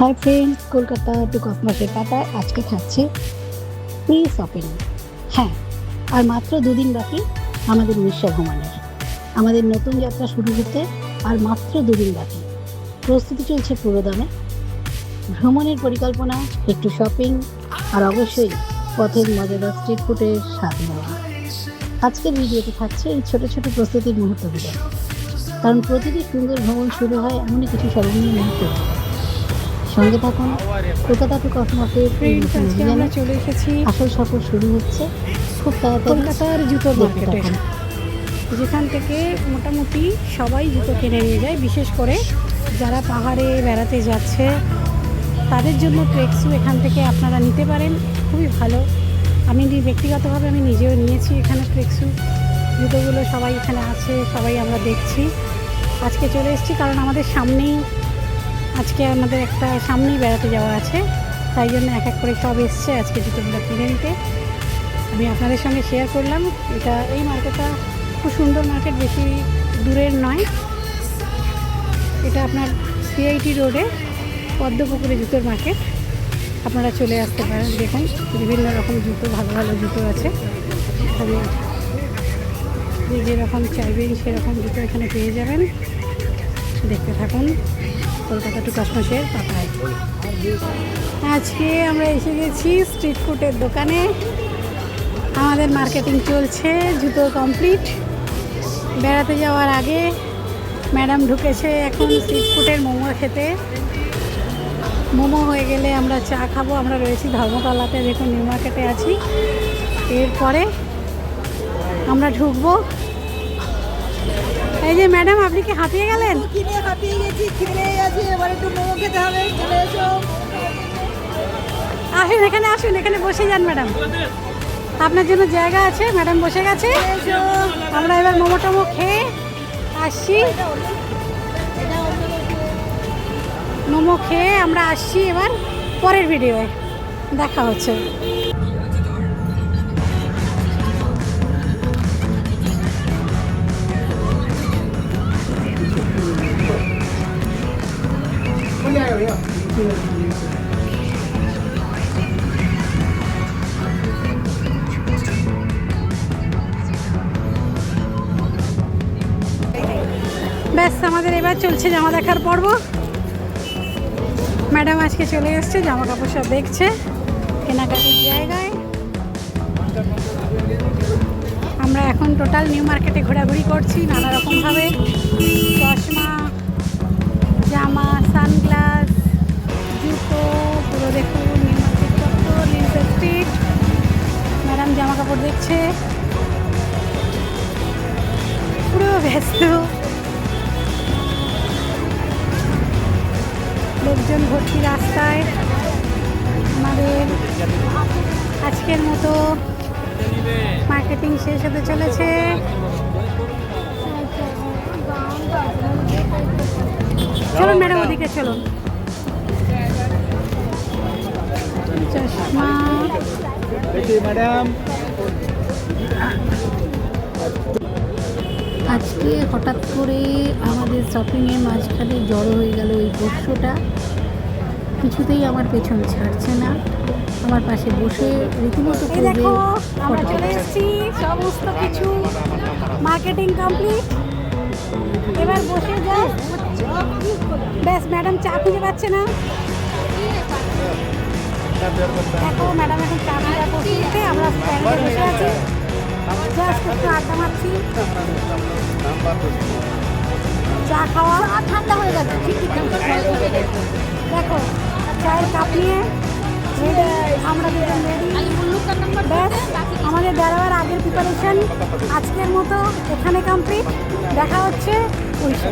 Hi friends, Kolkata two কসমসের পাতায় আজকে থাকছে প্রি শপিং। হ্যাঁ, আর মাত্র দুদিন বাকি আমাদের উড়িষ্যা ভ্রমণের। আমাদের নতুন যাত্রা শুরু হতে আর মাত্র দুদিন বাকি। প্রস্তুতি চলছে পুরোদমে। ভ্রমণের পরিকল্পনা, একটু শপিং আর অবশ্যই পথের মজাদার স্ট্রিট ফুডের স্বাদ নেওয়া। আজকের ভিডিওতে থাকছে এই ছোট ছোট প্রস্তুতির মুহূর্তগুলো, কারণ প্রতিটি সুন্দর ভ্রমণ শুরু হয় এমনই কিছু স্মরণীয় মুহূর্ত। সঙ্গে থাকুন। কলকাতা টু কসমসের আমরা চলে এসেছি। আসল সফর শুরু হচ্ছে খুব তাড়াতাড়ি কলকাতার জুতোর মার্কেটে, যেখান থেকে মোটামুটি সবাই জুতো কিনে নিয়ে যায়। বিশেষ করে যারা পাহাড়ে বেড়াতে যাচ্ছে তাদের জন্য ট্রেক শ্যু এখান থেকে আপনারা নিতে পারেন, খুবই ভালো। আমি ব্যক্তিগতভাবে আমি নিজেও নিয়েছি এখানে ট্রেক শ্যু। জুতোগুলো সবাই এখানে আছে, সবাই আমরা দেখছি। আজকে চলে এসেছি কারণ আমাদের একটা সামনেই বেড়াতে যাওয়া আছে, তাই জন্য এক এক করে সব এসছে আজকে জুতোগুলো কিনে নিতে। আমি আপনাদের সঙ্গে শেয়ার করলাম। এই মার্কেটটা খুব সুন্দর মার্কেট, বেশি দূরের নয়। এটা আপনার সিআইটি রোডে পদ্মপুকুরে জুতোর মার্কেট। আপনারা চলে আসতে পারেন। দেখুন বিভিন্ন রকম জুতো, ভালো ভালো জুতো আছে এখানে। যেরকম চাইবেন সেরকম জুতো এখানে পেয়ে যাবেন। দেখতে থাকুন কলকাতা টু কসমসের পাতায়। আজকে আমরা এসে গেছি স্ট্রিট ফুডের দোকানে। আমাদের মার্কেটিং চলছে, জুতো কমপ্লিট। বেড়াতে যাওয়ার আগে ম্যাডাম ঢুকেছে এখন স্ট্রিট ফুডের মোমো খেতে। মোমো হয়ে গেলে আমরা চা খাবো। আমরা রয়েছি ধর্মতলাতে, দেখুন নিউ মার্কেটে আছি। এরপরে আমরা ঢুকবো। এই যে ম্যাডাম, আপনি কি হাঁপিয়ে গেলেন? হাঁপিয়ে গেছি, খিদে আছে, এবার একটু মোমো খেতে হবে। চলে এসো, আসুন এখানে, আসুন এখানে বসে যান ম্যাডাম, আপনার জন্য জায়গা আছে। ম্যাডাম বসে গেছে। আমরা এবার মোমো টোমো খেয়ে আসছি। মোমো খেয়ে আমরা আসছি এবার পরের ভিডিওয়ে দেখা হচ্ছে। ব্যাস, আমাদের এবার চলছে জামা দেখার পর্ব। ম্যাডাম আজকে চলে এসছে, জামা কাপড় সব দেখছে কেনাকাটির জায়গায়। আমরা এখন টোটাল নিউ মার্কেটে ঘোরাঘুরি করছি নানা রকমভাবে। চশমা, জামা, সানগ্লাস, জুতো, পুরো দেখুন নিউ মার্কেট চত্বর, লিংক স্ট্রিট। ম্যাডাম জামা কাপড় দেখছে, পুরো ব্যস্ত। লোকজন ভর্তি রাস্তায়। আমাদের আজকের মতো মার্কেটিং শেষ হতে চলেছে। চলুন ম্যাডাম, ওদিকে চলুন। চশমা, ম্যাডাম। আজকে হঠাৎ করে আমাদের শপিংয়ের মাঝখানে জড়ো হয়ে গেল এই পোষ্যটা। কিছুতেই আমার পেছন ছাড়ছে না, আমার পাশে বসে রীতিমতো দেখো আমরা চলে এসেছি। সমস্ত কিছু মার্কেটিং কমপ্লিট, এবার বসে যাই। ব্যাস, ম্যাডাম চা খুঁজে পাচ্ছে না। দেখো ম্যাডাম এখন চা খুঁজে করতে, আমরা স্ট্যান্ডে বসে আছি, জাস্ট একটু আড্ডা মারছি। চা খাওয়া ঠান্ডা হয়ে গেছে। দেখো চায়ের কাপ নিয়ে রেডি, আমরা দুজন রেডি। ব্যাস, আমাদের বেরোবার আগের প্রিপারেশন আজকের মতো এখানে কমপ্লিট। দেখা হচ্ছে উড়িষ্যা।